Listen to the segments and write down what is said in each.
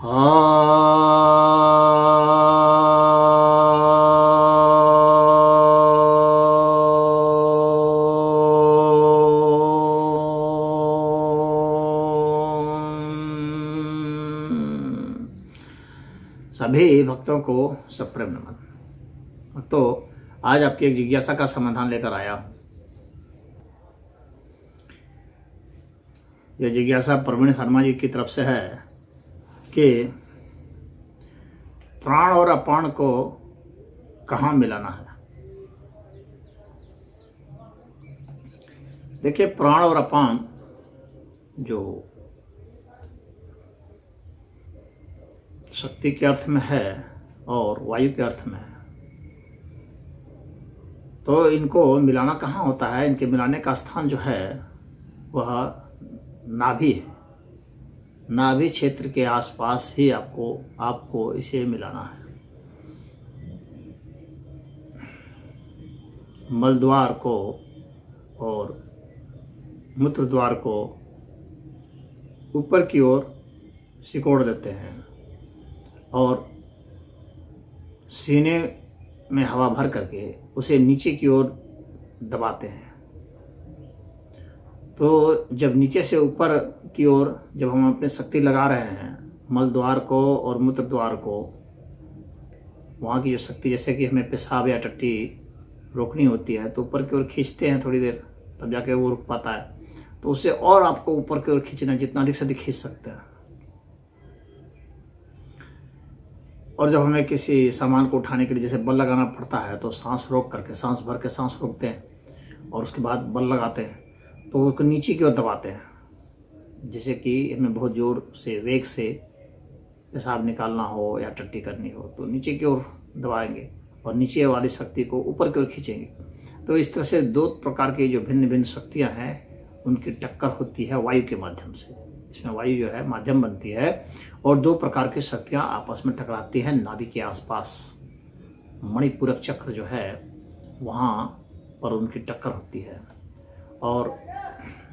सभी भक्तों को सप्रेम नमन। भक्तों, आज आपकी एक जिज्ञासा का समाधान लेकर आया। यह जिज्ञासा प्रवीण शर्मा जी की तरफ से है कि प्राण और अपान को कहाँ मिलाना है। देखिए, प्राण और अपान जो शक्ति के अर्थ में है और वायु के अर्थ में है, तो इनको मिलाना कहाँ होता है। इनके मिलाने का स्थान जो है वह नाभि है। नाभि क्षेत्र के आसपास ही आपको इसे मिलाना है। मल द्वार को और मूत्र द्वार को ऊपर की ओर सिकोड़ देते हैं और सीने में हवा भर करके उसे नीचे की ओर दबाते हैं। तो जब नीचे से ऊपर की ओर जब हम अपनी शक्ति लगा रहे हैं मल द्वार को और मूत्र द्वार को, वहाँ की जो शक्ति, जैसे कि हमें पेशाब या टट्टी रोकनी होती है तो ऊपर की ओर खींचते हैं थोड़ी देर, तब जाके वो रुक पाता है। तो उसे और आपको ऊपर की ओर खींचना, जितना अधिक से अधिक खींच सकते हैं। और जब हमें किसी सामान को उठाने के लिए जैसे बल लगाना पड़ता है तो सांस रोक करके, सांस भर के सांस रोकते हैं और उसके बाद बल लगाते हैं, तो उसको नीचे की ओर दबाते हैं। जैसे कि हमें बहुत जोर से, वेग से पेशाब निकालना हो या टट्टी करनी हो तो नीचे की ओर दबाएंगे और नीचे वाली शक्ति को ऊपर की ओर खींचेंगे। तो इस तरह से दो प्रकार की जो भिन्न भिन्न शक्तियाँ हैं उनकी टक्कर होती है वायु के माध्यम से। इसमें वायु जो है माध्यम बनती है और दो प्रकार की शक्तियाँ आपस में टकराती हैं नाभि के आसपास। मणिपूरक चक्र जो है वहाँ पर उनकी टक्कर होती है और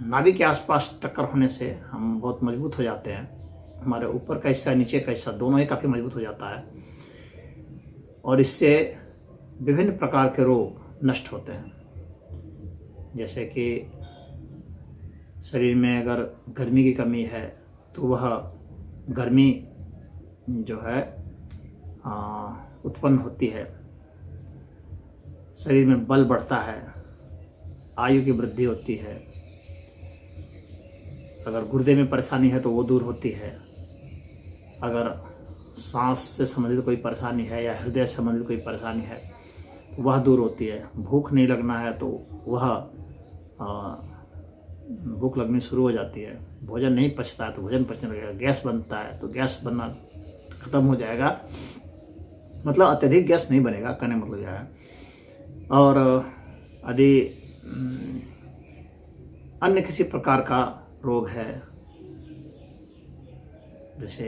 नाभि के आसपास टक्कर होने से हम बहुत मजबूत हो जाते हैं। हमारे ऊपर का हिस्सा, नीचे का हिस्सा, दोनों ही काफ़ी मजबूत हो जाता है और इससे विभिन्न प्रकार के रोग नष्ट होते हैं। जैसे कि शरीर में अगर गर्मी की कमी है तो वह गर्मी जो है उत्पन्न होती है, शरीर में बल बढ़ता है, आयु की वृद्धि होती है। अगर गुर्दे में परेशानी है तो वो दूर होती है। अगर सांस से संबंधित कोई परेशानी है या हृदय से संबंधित कोई परेशानी है तो वह दूर होती है। भूख नहीं लगना है तो वह भूख लगनी शुरू हो जाती है। भोजन नहीं पचता है तो भोजन पचने लगेगा। गैस बनता है तो गैस बनना खत्म हो जाएगा, मतलब अत्यधिक गैस नहीं बनेगा, कहने मतलब यह है। और यदि अन्य किसी प्रकार का रोग है, जैसे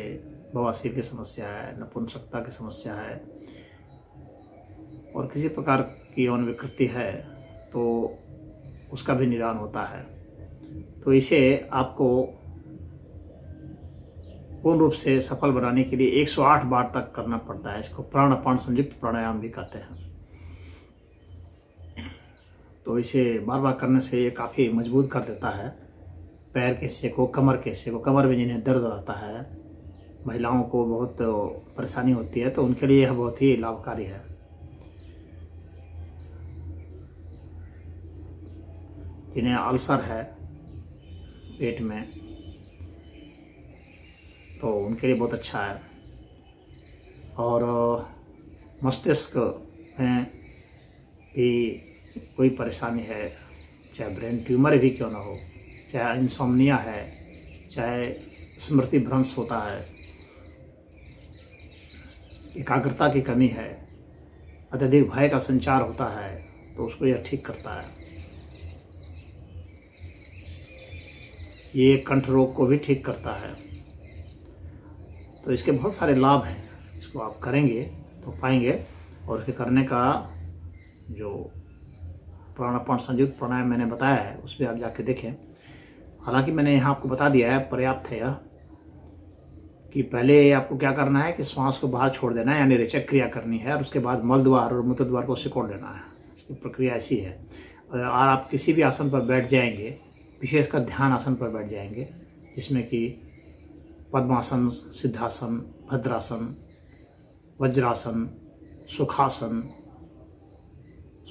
बवासीर की समस्या है, नपुंसकता की समस्या है और किसी प्रकार की यौन विकृति है, तो उसका भी निदान होता है। तो इसे आपको पूर्ण रूप से सफल बनाने के लिए 108 बार तक करना पड़ता है। इसको प्राण अपान संयुक्त प्राणायाम भी कहते हैं। तो इसे बार बार करने से ये काफ़ी मजबूत कर देता है पैर के हिस्से को, कमर के हिस्से को। कमर में जिन्हें दर्द रहता है, महिलाओं को बहुत परेशानी होती है, तो उनके लिए यह बहुत ही लाभकारी है। जिन्हें अल्सर है पेट में तो उनके लिए बहुत अच्छा है। और मस्तिष्क में भी कोई परेशानी है, चाहे ब्रेन ट्यूमर भी क्यों ना हो, चाहे इंसोम्निया है, चाहे स्मृति भ्रंश होता है, एकाग्रता की कमी है, अत्यधिक भय का संचार होता है, तो उसको यह ठीक करता है। ये कंठ रोग को भी ठीक करता है। तो इसके बहुत सारे लाभ हैं। इसको आप करेंगे तो पाएंगे। और इसके करने का जो प्राणापान संयुक्त प्राणायाम मैंने बताया है उस पर आप जाके देखें। हालांकि मैंने यहाँ आपको बता दिया है, पर्याप्त है यह, कि पहले आपको क्या करना है कि श्वास को बाहर छोड़ देना है, यानी रेचक क्रिया करनी है, और उसके बाद मल द्वार और मूत्र द्वार को सिकोड़ देना है। इसकी प्रक्रिया ऐसी है। और आप किसी भी आसन पर बैठ जाएंगे, विशेषकर ध्यान आसन पर बैठ जाएंगे, जिसमें कि पद्मासन, सिद्धासन, भद्रासन, वज्रासन, सुखासन,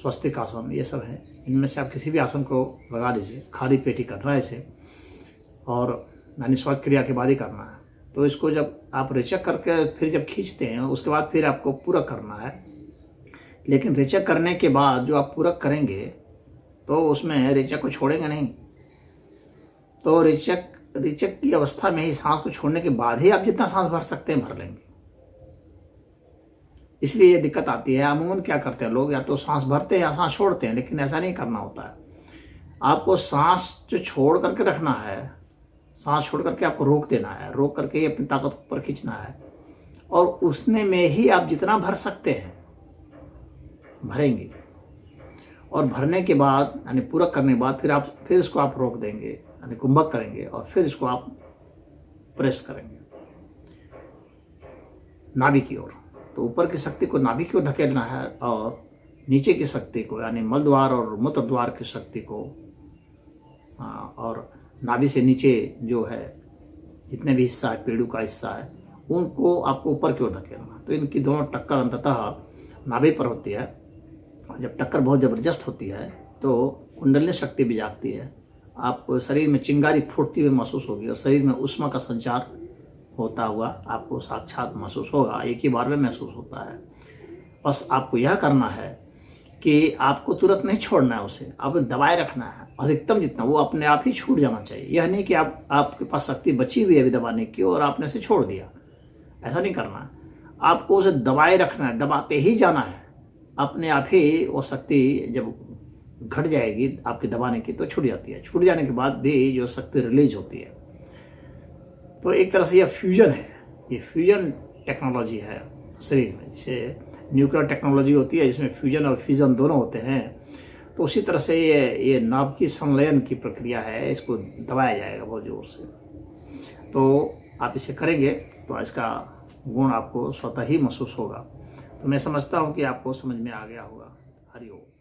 स्वस्तिकासन, ये सब है। इनमें से आप किसी भी आसन को लगा लीजिए। खाली पेट ही करना है इसे, और यानी श्वास क्रिया के बाद ही करना है। तो इसको जब आप रेचक करके फिर जब खींचते हैं, उसके बाद फिर आपको पूरक करना है। लेकिन रेचक करने के बाद जो आप पूरक करेंगे तो उसमें रेचक को छोड़ेंगे नहीं। तो रेचक की अवस्था में ही सांस को छोड़ने के बाद ही आप जितना सांस भर सकते हैं भर लेंगे। इसलिए ये दिक्कत आती है। अमूमन क्या करते हैं लोग, या तो सांस भरते हैं या सांस छोड़ते हैं, लेकिन ऐसा नहीं करना होता है। आपको सांस जो छोड़ करके रखना है, सांस छोड़ करके आपको रोक देना है, रोक करके ही अपनी ताकत ऊपर खींचना है, और उसने में ही आप जितना भर सकते हैं भरेंगे। और भरने के बाद यानी पूरक करने के बाद फिर इसको आप रोक देंगे, यानी कुंभक करेंगे, और फिर इसको आप प्रेस करेंगे नाभि की ओर। तो ऊपर की शक्ति को नाभि की ओर धकेलना है, और नीचे की शक्ति को यानी मल द्वार और मूत्र द्वार की शक्ति को, और नाभि से नीचे जो है जितने भी हिस्सा है, पेड़ू का हिस्सा है, उनको आपको ऊपर की ओर धकेलना। तो इनकी दोनों टक्कर अंततः नाभि पर होती है। और जब टक्कर बहुत ज़बरदस्त होती है तो कुंडलिनी शक्ति भी जागती है। आप शरीर में चिंगारी फूटती हुई महसूस होगी, और शरीर में ऊष्मा का संचार होता हुआ आपको साक्षात महसूस होगा। एक ही बार में महसूस होता है। बस आपको यह करना है कि आपको तुरंत नहीं छोड़ना है उसे, आप दबाए रखना है अधिकतम जितना, वो अपने आप ही छूट जाना चाहिए। यह नहीं कि आपके पास शक्ति बची हुई है अभी दबाने की और आपने उसे छोड़ दिया, ऐसा नहीं करना है। आपको उसे दबाए रखना है, दबाते ही जाना है। अपने आप ही वो शक्ति जब घट जाएगी आपके दबाने की तो छूट जाती है। छूट जाने के बाद भी जो शक्ति रिलीज होती है, तो एक तरह से यह फ्यूजन है, ये फ्यूजन टेक्नोलॉजी है शरीर में। जैसे न्यूक्लियर टेक्नोलॉजी होती है जिसमें फ्यूजन और फिजन दोनों होते हैं, तो उसी तरह से ये नाभ की संलयन की प्रक्रिया है। इसको दबाया जाएगा बहुत जोर से। तो आप इसे करेंगे तो इसका गुण आपको स्वतः ही महसूस होगा। तो मैं समझता हूँ कि आपको समझ में आ गया होगा। हरि ओम।